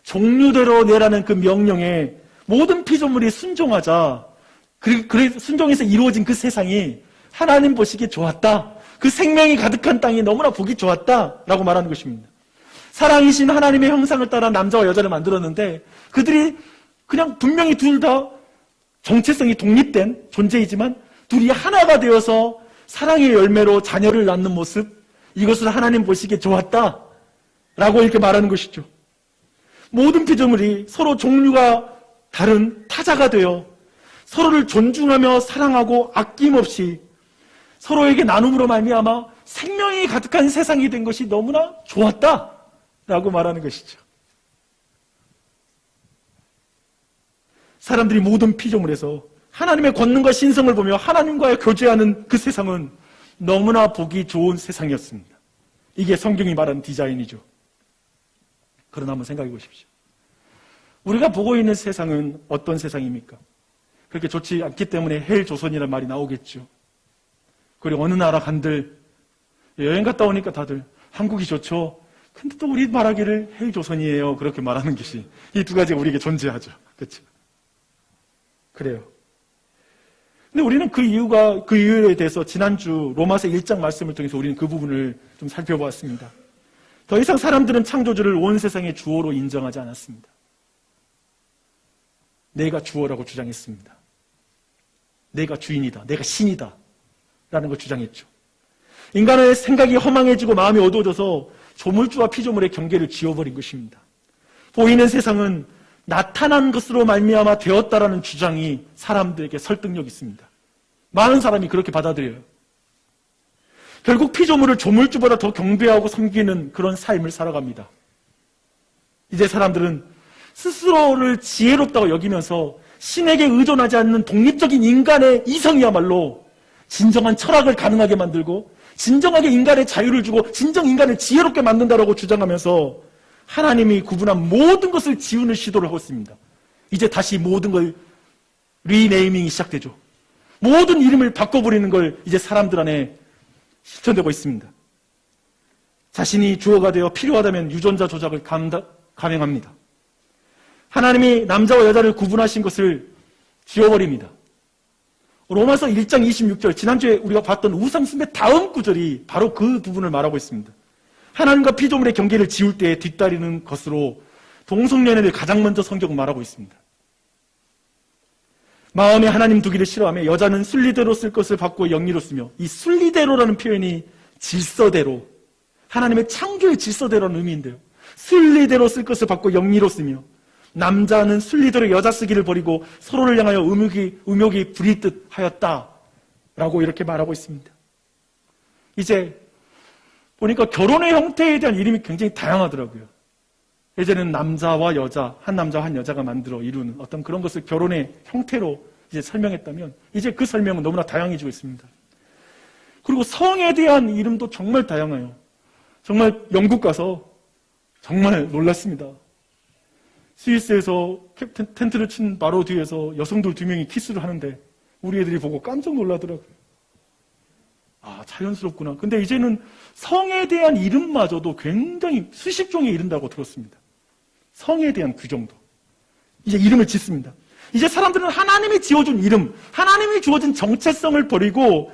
종류대로 내라는 그 명령에 모든 피조물이 순종하자 순종해서 이루어진 그 세상이 하나님 보시기에 좋았다. 그 생명이 가득한 땅이 너무나 보기 좋았다라고 말하는 것입니다. 사랑이신 하나님의 형상을 따라 남자와 여자를 만들었는데 그들이 그냥 분명히 둘 다 정체성이 독립된 존재이지만 둘이 하나가 되어서 사랑의 열매로 자녀를 낳는 모습, 이것을 하나님 보시기에 좋았다라고 이렇게 말하는 것이죠. 모든 피조물이 서로 종류가 다른 타자가 되어 서로를 존중하며 사랑하고 아낌없이 서로에게 나눔으로 말미암아 생명이 가득한 세상이 된 것이 너무나 좋았다라고 말하는 것이죠. 사람들이 모든 피조물에서 하나님의 권능과 신성을 보며 하나님과 교제하는 그 세상은 너무나 보기 좋은 세상이었습니다. 이게 성경이 말하는 디자인이죠. 그러나 한번 생각해 보십시오. 우리가 보고 있는 세상은 어떤 세상입니까? 그렇게 좋지 않기 때문에 헬조선이라는 말이 나오겠죠. 그리고 어느 나라 간들 여행 갔다 오니까 다들 한국이 좋죠. 근데 또 우리 말하기를 헬조선이에요. 그렇게 말하는 것이 이 두 가지가 우리에게 존재하죠. 그렇죠? 그래요. 근데 우리는 그 이유에 대해서 지난주 로마서 1장 말씀을 통해서 우리는 그 부분을 좀 살펴보았습니다. 더 이상 사람들은 창조주를 온 세상의 주어로 인정하지 않았습니다. 내가 주어라고 주장했습니다. 내가 주인이다. 내가 신이다. 라는 걸 주장했죠. 인간의 생각이 허망해지고 마음이 어두워져서 조물주와 피조물의 경계를 지워버린 것입니다. 보이는 세상은 나타난 것으로 말미암아 되었다라는 주장이 사람들에게 설득력이 있습니다. 많은 사람이 그렇게 받아들여요. 결국 피조물을 조물주보다 더 경배하고 섬기는 그런 삶을 살아갑니다. 이제 사람들은 스스로를 지혜롭다고 여기면서 신에게 의존하지 않는 독립적인 인간의 이성이야말로 진정한 철학을 가능하게 만들고 진정하게 인간의 자유를 주고 진정 인간을 지혜롭게 만든다라고 주장하면서 하나님이 구분한 모든 것을 지우는 시도를 하고 있습니다. 이제 다시 모든 걸 리네이밍이 시작되죠. 모든 이름을 바꿔버리는 걸 이제 사람들 안에 실천되고 있습니다. 자신이 주어가 되어 필요하다면 유전자 조작을 감행합니다. 하나님이 남자와 여자를 구분하신 것을 지워버립니다. 로마서 1장 26절, 지난주에 우리가 봤던 우상숭배 다음 구절이 바로 그 부분을 말하고 있습니다. 하나님과 피조물의 경계를 지울 때에 뒤따르는 것으로 동성연애를 가장 먼저 성경은 말하고 있습니다. 마음에 하나님 두기를 싫어하며 여자는 순리대로 쓸 것을 받고 영리로 쓰며, 이 순리대로라는 표현이 질서대로, 하나님의 창조의 질서대로라는 의미인데요. 순리대로 쓸 것을 받고 영리로 쓰며 남자는 순리대로 여자 쓰기를 버리고 서로를 향하여 음욕이 부리듯 하였다라고 이렇게 말하고 있습니다. 이제 보니까 결혼의 형태에 대한 이름이 굉장히 다양하더라고요. 예전에는 남자와 여자, 한 남자와 한 여자가 만들어 이루는 어떤 그런 것을 결혼의 형태로 이제 설명했다면 이제 그 설명은 너무나 다양해지고 있습니다. 그리고 성에 대한 이름도 정말 다양해요. 정말 영국 가서 정말 놀랐습니다. 스위스에서 텐트를 친 바로 뒤에서 여성들 2명이 키스를 하는데 우리 애들이 보고 깜짝 놀라더라고요. 아, 자연스럽구나. 근데 이제는 성에 대한 이름마저도 굉장히 수십 종에 이른다고 들었습니다. 성에 대한 그 정도. 이제 이름을 짓습니다. 이제 사람들은 하나님이 지어준 이름, 하나님이 주어진 정체성을 버리고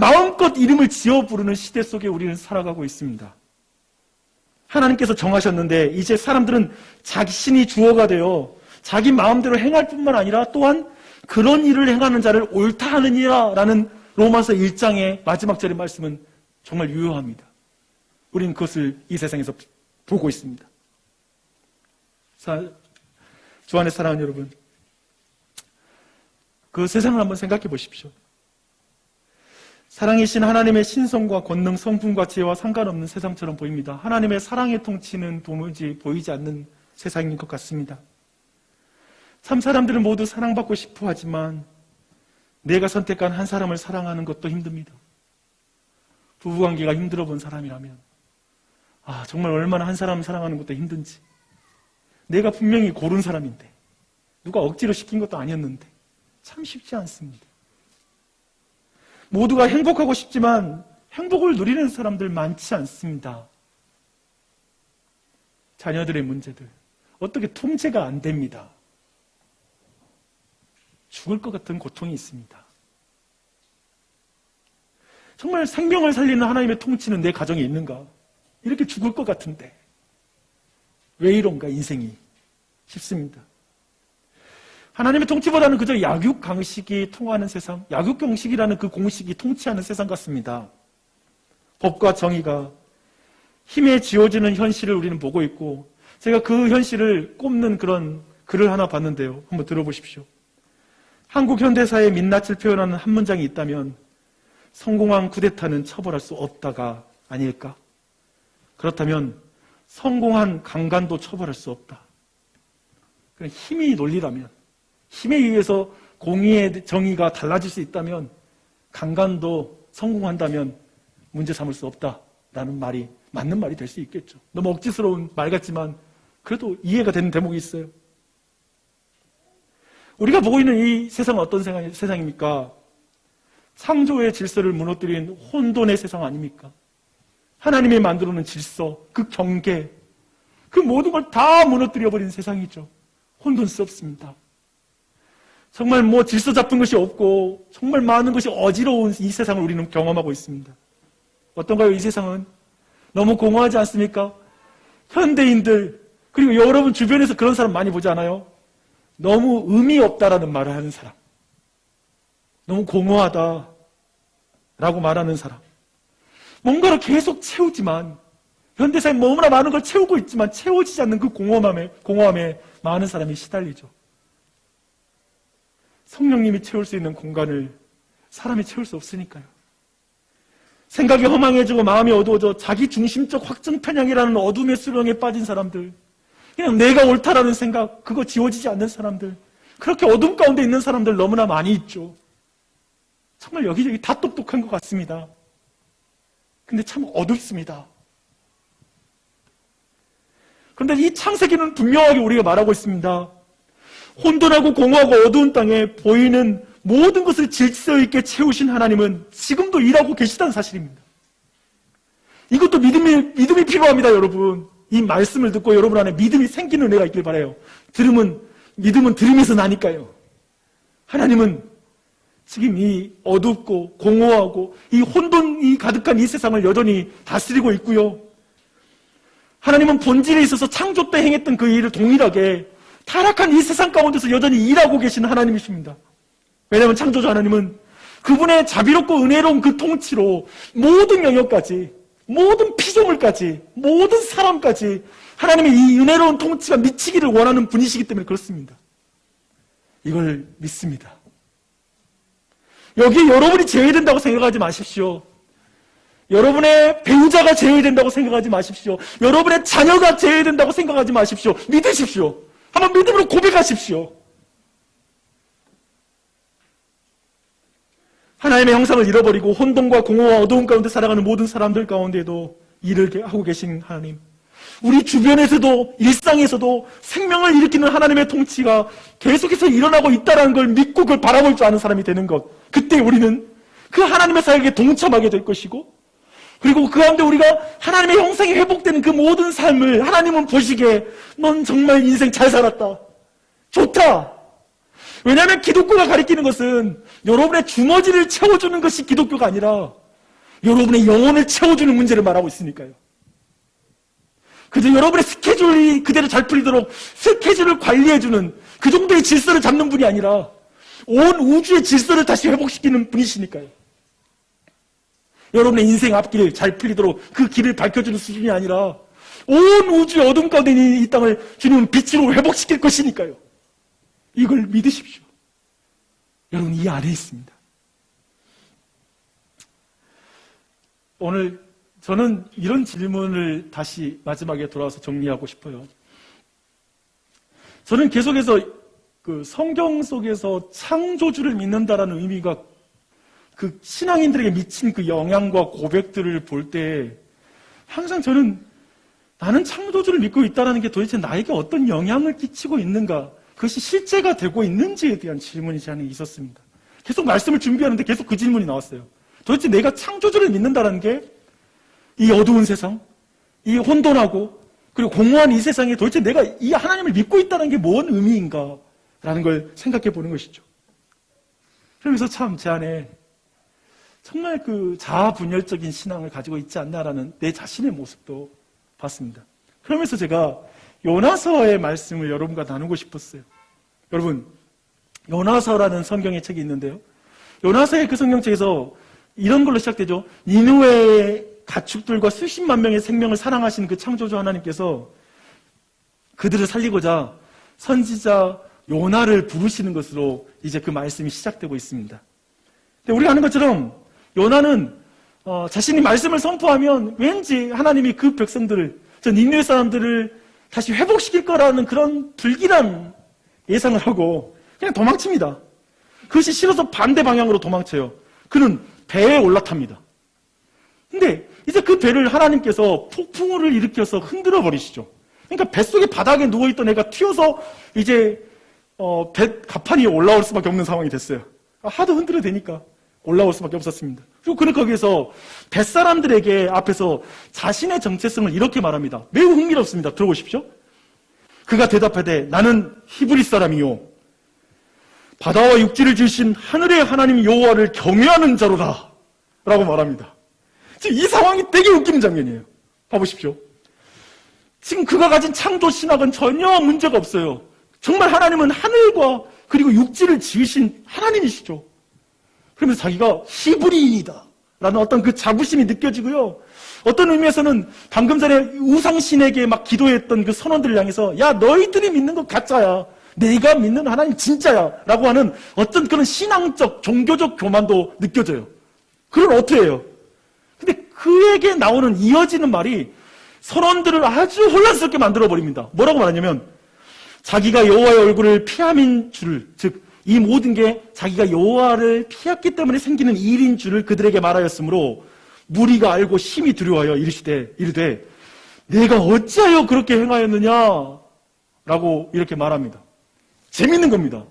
마음껏 이름을 지어 부르는 시대 속에 우리는 살아가고 있습니다. 하나님께서 정하셨는데 이제 사람들은 자신이 주어가 되어 자기 마음대로 행할 뿐만 아니라 또한 그런 일을 행하는 자를 옳다 하느니라 라는 로마서 1장의 마지막 절의 말씀은 정말 유효합니다. 우리는 그것을 이 세상에서 보고 있습니다. 주 안에 사랑하는 여러분, 그 세상을 한번 생각해 보십시오. 사랑이신 하나님의 신성과 권능, 성품과 지혜와 상관없는 세상처럼 보입니다. 하나님의 사랑의 통치는 도무지 보이지 않는 세상인 것 같습니다. 참 사람들은 모두 사랑받고 싶어 하지만 내가 선택한 한 사람을 사랑하는 것도 힘듭니다. 부부관계가 힘들어 본 사람이라면 정말 얼마나 한 사람을 사랑하는 것도 힘든지, 내가 분명히 고른 사람인데 누가 억지로 시킨 것도 아니었는데 참 쉽지 않습니다. 모두가 행복하고 싶지만 행복을 누리는 사람들 많지 않습니다. 자녀들의 문제들 어떻게 통제가 안 됩니다. 죽을 것 같은 고통이 있습니다. 정말 생명을 살리는 하나님의 통치는 내 가정에 있는가? 이렇게 죽을 것 같은데 왜 이런가 인생이 싶습니다. 하나님의 통치보다는 그저 약육강식이 통하는 세상, 약육강식이라는 그 공식이 통치하는 세상 같습니다. 법과 정의가 힘에 지어지는 현실을 우리는 보고 있고, 제가 그 현실을 꼽는 그런 글을 하나 봤는데요. 한번 들어보십시오. 한국 현대사의 민낯을 표현하는 한 문장이 있다면 성공한 쿠데타는 처벌할 수 없다가 아닐까? 그렇다면 성공한 강간도 처벌할 수 없다. 힘이 논리라면, 힘에 의해서 공의의 정의가 달라질 수 있다면 강간도 성공한다면 문제 삼을 수 없다라는 말이 맞는 말이 될 수 있겠죠. 너무 억지스러운 말 같지만 그래도 이해가 되는 대목이 있어요. 우리가 보고 있는 이 세상은 어떤 세상입니까? 창조의 질서를 무너뜨린 혼돈의 세상 아닙니까? 하나님이 만들어 놓은 질서, 그 경계, 그 모든 걸 다 무너뜨려버린 세상이죠. 혼돈스럽습니다. 정말 질서 잡힌 것이 없고 정말 많은 것이 어지러운 이 세상을 우리는 경험하고 있습니다. 어떤가요? 이 세상은 너무 공허하지 않습니까? 현대인들, 그리고 여러분 주변에서 그런 사람 많이 보지 않아요? 너무 의미 없다라는 말을 하는 사람, 너무 공허하다라고 말하는 사람, 뭔가를 계속 채우지만, 현대사에 너무나 많은 걸 채우고 있지만 채워지지 않는 그 공허함에 많은 사람이 시달리죠. 성령님이 채울 수 있는 공간을 사람이 채울 수 없으니까요. 생각이 허망해지고 마음이 어두워져 자기 중심적 확증 편향이라는 어둠의 수렁에 빠진 사람들, 그냥 내가 옳다라는 생각, 그거 지워지지 않는 사람들, 그렇게 어둠 가운데 있는 사람들 너무나 많이 있죠. 정말 여기저기 다 똑똑한 것 같습니다. 근데 참 어둡습니다. 그런데 이 창세기는 분명하게 우리가 말하고 있습니다. 혼돈하고 공허하고 어두운 땅에 보이는 모든 것을 질서 있게 채우신 하나님은 지금도 일하고 계시다는 사실입니다. 이것도 믿음이 필요합니다, 여러분. 이 말씀을 듣고 여러분 안에 믿음이 생기는 은혜가 있길 바라요. 믿음은 들으면서 나니까요. 하나님은 지금 이 어둡고 공허하고 이 혼돈이 가득한 이 세상을 여전히 다스리고 있고요. 하나님은 본질에 있어서 창조 때 행했던 그 일을 동일하게 타락한 이 세상 가운데서 여전히 일하고 계시는 하나님이십니다. 왜냐하면 창조자 하나님은 그분의 자비롭고 은혜로운 그 통치로 모든 영역까지, 모든 피조물까지, 모든 사람까지 하나님의 이 은혜로운 통치가 미치기를 원하는 분이시기 때문에 그렇습니다. 이걸 믿습니다. 여기에 여러분이 제외된다고 생각하지 마십시오. 여러분의 배우자가 제외된다고 생각하지 마십시오. 여러분의 자녀가 제외된다고 생각하지 마십시오. 믿으십시오. 한번 믿음으로 고백하십시오. 하나님의 형상을 잃어버리고 혼돈과 공허와 어두움 가운데 살아가는 모든 사람들 가운데도 일을 하고 계신 하나님, 우리 주변에서도 일상에서도 생명을 일으키는 하나님의 통치가 계속해서 일어나고 있다는 걸 믿고 그걸 바라볼 줄 아는 사람이 되는 것, 그때 우리는 그 하나님의 사역에 동참하게 될 것이고, 그리고 그 가운데 우리가 하나님의 형상이 회복되는 그 모든 삶을 하나님은 보시기에 넌 정말 인생 잘 살았다, 좋다. 왜냐하면 기독교가 가리키는 것은 여러분의 주머니를 채워주는 것이 기독교가 아니라 여러분의 영혼을 채워주는 문제를 말하고 있으니까요. 그저 여러분의 스케줄이 그대로 잘 풀리도록 스케줄을 관리해주는 그 정도의 질서를 잡는 분이 아니라 온 우주의 질서를 다시 회복시키는 분이시니까요. 여러분의 인생 앞길 잘 풀리도록 그 길을 밝혀주는 수준이 아니라 온 우주의 어둠 가운데 있는 이 땅을 주님은 빛으로 회복시킬 것이니까요. 이걸 믿으십시오. 여러분 이 안에 있습니다. 오늘 저는 이런 질문을 다시 마지막에 돌아와서 정리하고 싶어요. 저는 계속해서 그 성경 속에서 창조주를 믿는다라는 의미가 그 신앙인들에게 미친 그 영향과 고백들을 볼 때 항상 저는 나는 창조주를 믿고 있다는 게 도대체 나에게 어떤 영향을 끼치고 있는가, 그것이 실제가 되고 있는지에 대한 질문이 제 안에 있었습니다. 계속 말씀을 준비하는데 계속 그 질문이 나왔어요. 도대체 내가 창조주를 믿는다는 게 이 어두운 세상, 이 혼돈하고 그리고 공허한 이 세상에 도대체 내가 이 하나님을 믿고 있다는 게 뭔 의미인가 라는 걸 생각해 보는 것이죠. 그러면서 참 제 안에 정말 그 자아분열적인 신앙을 가지고 있지 않나라는 내 자신의 모습도 봤습니다. 그러면서 제가 요나서의 말씀을 여러분과 나누고 싶었어요. 여러분, 요나서라는 성경의 책이 있는데요. 요나서의 그 성경책에서 이런 걸로 시작되죠. 니느웨의 가축들과 수십만 명의 생명을 사랑하시는 그 창조주 하나님께서 그들을 살리고자 선지자 요나를 부르시는 것으로 이제 그 말씀이 시작되고 있습니다. 근데 우리가 아는 것처럼 요나는 자신이 말씀을 선포하면 왠지 하나님이 그 백성들을, 저 니느웨 사람들을 다시 회복시킬 거라는 그런 불길한 예상을 하고 그냥 도망칩니다. 그것이 싫어서 반대 방향으로 도망쳐요. 그는 배에 올라탑니다. 근데 이제 그 배를 하나님께서 폭풍우를 일으켜서 흔들어 버리시죠. 그러니까 뱃속에 바닥에 누워있던 애가 튀어서 이제 배 가판 위에 올라올 수밖에 없는 상황이 됐어요. 하도 흔들어 대니까 올라올 수밖에 없었습니다. 그리고 그는 거기에서 뱃사람들에게 앞에서 자신의 정체성을 이렇게 말합니다. 매우 흥미롭습니다. 들어보십시오. 그가 대답하되 나는 히브리 사람이요 바다와 육지를 지으신 하늘의 하나님 여호와를 경외하는 자로다 라고 말합니다. 지금 이 상황이 되게 웃기는 장면이에요. 봐보십시오. 지금 그가 가진 창조 신학은 전혀 문제가 없어요. 정말 하나님은 하늘과 그리고 육지를 지으신 하나님이시죠. 그러면서 자기가 히브리인이다 라는 어떤 그 자부심이 느껴지고요. 어떤 의미에서는 방금 전에 우상신에게 막 기도했던 그 선원들을 향해서 야 너희들이 믿는 건 가짜야. 내가 믿는 하나님 진짜야 라고 하는 어떤 그런 신앙적 종교적 교만도 느껴져요. 그걸 어떻게 해요? 근데 그에게 나오는 이어지는 말이 선원들을 아주 혼란스럽게 만들어버립니다. 뭐라고 말하냐면 자기가 여호와의 얼굴을 피함인 줄, 즉 이 모든 게 자기가 여호와를 피했기 때문에 생기는 일인 줄을 그들에게 말하였으므로 무리가 알고 심히 두려워하여 이르되 내가 어찌하여 그렇게 행하였느냐 라고 이렇게 말합니다. 재밌는 겁니다.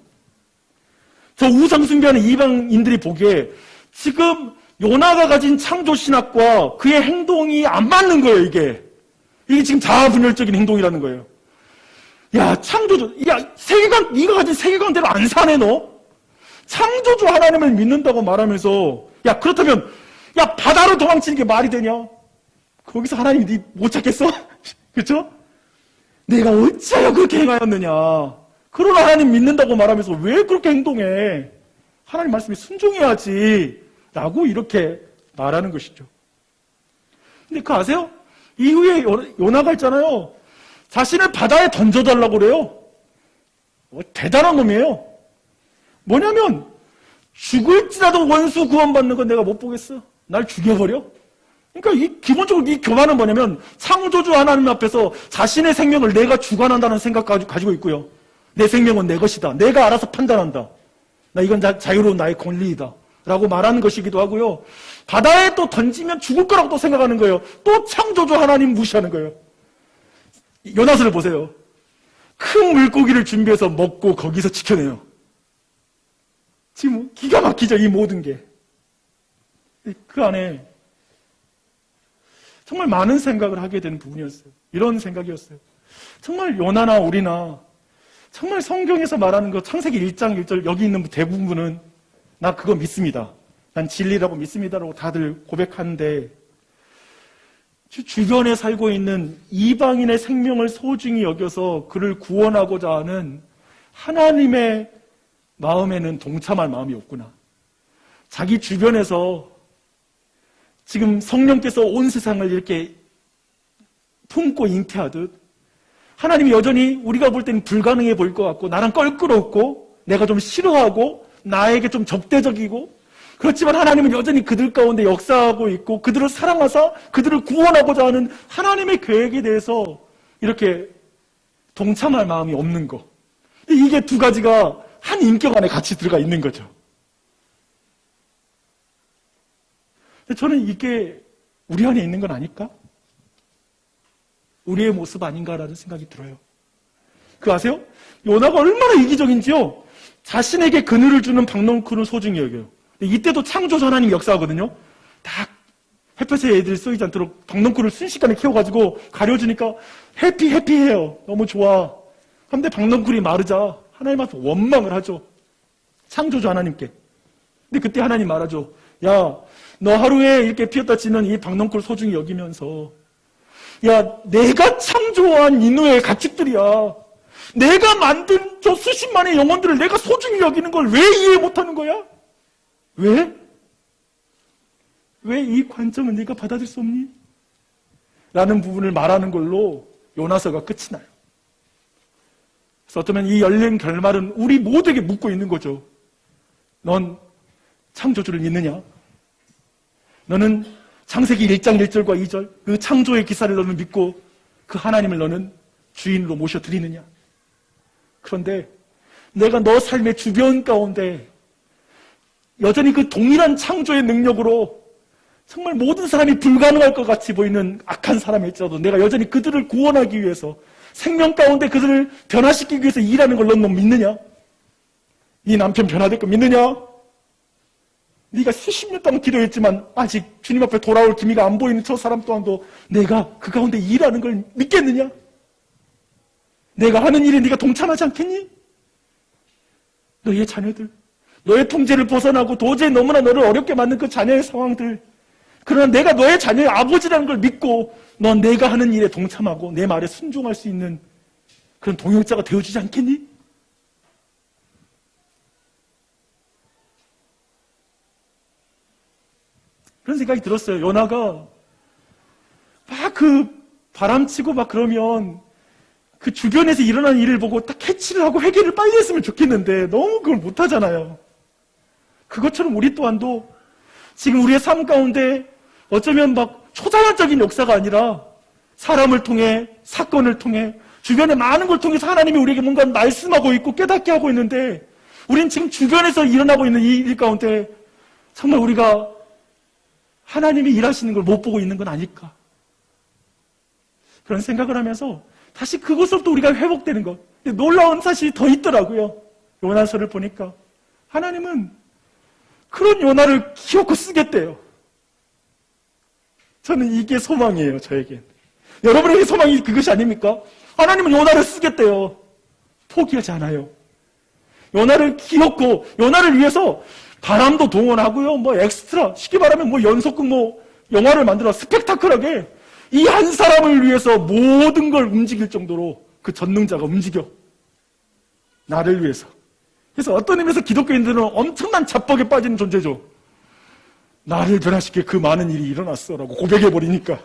저 우상 숭배하는 이방인들이 보기에 지금 요나가 가진 창조신학과 그의 행동이 안 맞는 거예요. 이게 지금 자아분열적인 행동이라는 거예요. 야 창조주, 야 세계관, 네가 가진 세계관대로 안 사네 너. 창조주 하나님을 믿는다고 말하면서 야 그렇다면 야 바다로 도망치는 게 말이 되냐? 거기서 하나님이 네 못 찾겠어? 그렇죠? 내가 어찌하여 그렇게 행하였느냐? 그런 하나님 믿는다고 말하면서 왜 그렇게 행동해? 하나님 말씀에 순종해야지 라고 이렇게 말하는 것이죠. 근데 그거 아세요? 이후에 요나가 있잖아요. 자신을 바다에 던져달라고 그래요. 대단한 놈이에요. 뭐냐면 죽을지라도 원수 구원받는 건 내가 못 보겠어. 날 죽여버려. 그러니까 기본적으로 이 교만은 뭐냐면 창조주 하나님 앞에서 자신의 생명을 내가 주관한다는 생각 가지고 있고요. 내 생명은 내 것이다. 내가 알아서 판단한다. 나 이건 자유로운 나의 권리이다. 라고 말하는 것이기도 하고요. 바다에 또 던지면 죽을 거라고 또 생각하는 거예요. 또 창조주 하나님 무시하는 거예요. 요나서를 보세요. 큰 물고기를 준비해서 먹고 거기서 지켜내요. 지금 기가 막히죠, 이 모든 게. 그 안에 정말 많은 생각을 하게 되는 부분이었어요. 이런 생각이었어요. 정말 요나나 우리나 정말 성경에서 말하는 거 창세기 1장 1절 여기 있는 대부분은 나 그거 믿습니다. 난 진리라고 믿습니다라고 다들 고백하는데 주변에 살고 있는 이방인의 생명을 소중히 여겨서 그를 구원하고자 하는 하나님의 마음에는 동참할 마음이 없구나. 자기 주변에서 지금 성령께서 온 세상을 이렇게 품고 잉태하듯 하나님이 여전히 우리가 볼 때는 불가능해 보일 것 같고 나랑 껄끄럽고 내가 좀 싫어하고 나에게 좀 적대적이고 그렇지만 하나님은 여전히 그들 가운데 역사하고 있고 그들을 사랑하사 그들을 구원하고자 하는 하나님의 계획에 대해서 이렇게 동참할 마음이 없는 거. 이게 두 가지가 한 인격 안에 같이 들어가 있는 거죠. 저는 이게 우리 안에 있는 건 아닐까? 우리의 모습 아닌가라는 생각이 들어요. 그거 아세요? 요나가 얼마나 이기적인지요. 자신에게 그늘을 주는 박넝쿨을 소중히 여겨요. 이때도 창조주 하나님 역사하거든요. 딱 햇볕에 애들 쏘이지 않도록 박넝쿨을 순식간에 키워가지고 가려주니까 해피해요. 너무 좋아. 근데 박넝쿨이 마르자 하나님 앞에 원망을 하죠. 창조주 하나님께. 근데 그때 하나님 말하죠. 야, 너 하루에 이렇게 피었다 지는 이 박넝쿨 소중히 여기면서 야, 내가 창조한 인후의 가축들이야. 내가 만든 저 수십만의 영혼들을 내가 소중히 여기는 걸 왜 이해 못하는 거야? 왜? 왜 이 관점을 네가 받아들일 수 없니? 라는 부분을 말하는 걸로 요나서가 끝이 나요. 그래서 어쩌면 이 열린 결말은 우리 모두에게 묻고 있는 거죠. 넌 창조주를 믿느냐? 너는 창세기 1장 1절과 2절 그 창조의 기사를 너는 믿고 그 하나님을 너는 주인으로 모셔드리느냐? 그런데 내가 너 삶의 주변 가운데 여전히 그 동일한 창조의 능력으로 정말 모든 사람이 불가능할 것 같이 보이는 악한 사람일지라도 내가 여전히 그들을 구원하기 위해서 생명 가운데 그들을 변화시키기 위해서 일하는 걸 넌 믿느냐? 네 남편 변화될 거 믿느냐? 네가 수십 년 동안 기도했지만 아직 주님 앞에 돌아올 기미가 안 보이는 저 사람 또한도 내가 그 가운데 일하는 걸 믿겠느냐? 내가 하는 일에 네가 동참하지 않겠니? 너의 자녀들, 너의 통제를 벗어나고 도저히 너무나 너를 어렵게 만든 그 자녀의 상황들, 그러나 내가 너의 자녀의 아버지라는 걸 믿고 넌 내가 하는 일에 동참하고 내 말에 순종할 수 있는 그런 동역자가 되어주지 않겠니? 그런 생각이 들었어요. 요나가 막 그 바람치고 막 그러면 그 주변에서 일어나는 일을 보고 딱 캐치를 하고 해결을 빨리 했으면 좋겠는데 너무 그걸 못하잖아요. 그것처럼 우리 또한도 지금 우리의 삶 가운데 어쩌면 막 초자연적인 역사가 아니라 사람을 통해 사건을 통해 주변의 많은 걸 통해서 하나님이 우리에게 뭔가 말씀하고 있고 깨닫게 하고 있는데 우리는 지금 주변에서 일어나고 있는 이 일 가운데 정말 우리가 하나님이 일하시는 걸 못 보고 있는 건 아닐까? 그런 생각을 하면서 다시 그것으로부터 우리가 회복되는 것. 놀라운 사실이 더 있더라고요. 요나서를 보니까 하나님은 그런 요나를 기어코 쓰겠대요. 저는 이게 소망이에요, 저에겐. 여러분에게 소망이 그것이 아닙니까? 하나님은 요나를 쓰겠대요. 포기하지 않아요. 요나를 기어코, 요나를 위해서 바람도 동원하고요, 뭐 엑스트라, 쉽게 말하면 뭐 연속극 뭐 영화를 만들어 스펙타클하게 이 한 사람을 위해서 모든 걸 움직일 정도로 그 전능자가 움직여. 나를 위해서. 그래서 어떤 의미에서 기독교인들은 엄청난 자뻑에 빠지는 존재죠. 나를 변화시킬 그 많은 일이 일어났어라고 고백해버리니까.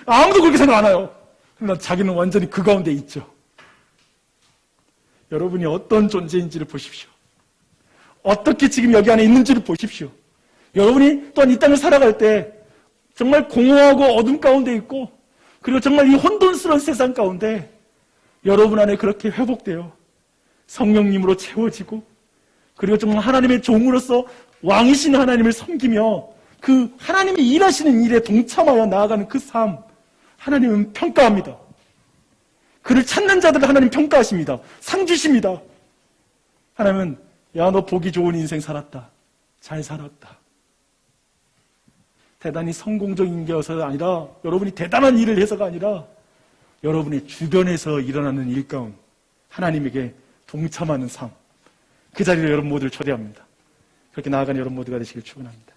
아무도 그렇게 생각 안 해요. 그러나 자기는 완전히 그 가운데 있죠. 여러분이 어떤 존재인지를 보십시오. 어떻게 지금 여기 안에 있는지를 보십시오. 여러분이 또한 이 땅을 살아갈 때 정말 공허하고 어둠 가운데 있고 그리고 정말 이 혼돈스러운 세상 가운데 여러분 안에 그렇게 회복되어 성령님으로 채워지고 그리고 정말 하나님의 종으로서 왕이신 하나님을 섬기며 그 하나님이 일하시는 일에 동참하여 나아가는 그 삶 하나님은 평가합니다. 그를 찾는 자들을 하나님 평가하십니다. 상 주십니다. 하나님은 야, 너 보기 좋은 인생 살았다. 잘 살았다. 대단히 성공적인 게여서가 아니라 여러분이 대단한 일을 해서가 아니라 여러분의 주변에서 일어나는 일 가운데 하나님에게 동참하는 삶. 그 자리로 여러분 모두를 초대합니다. 그렇게 나아가는 여러분 모두가 되시길 축원합니다.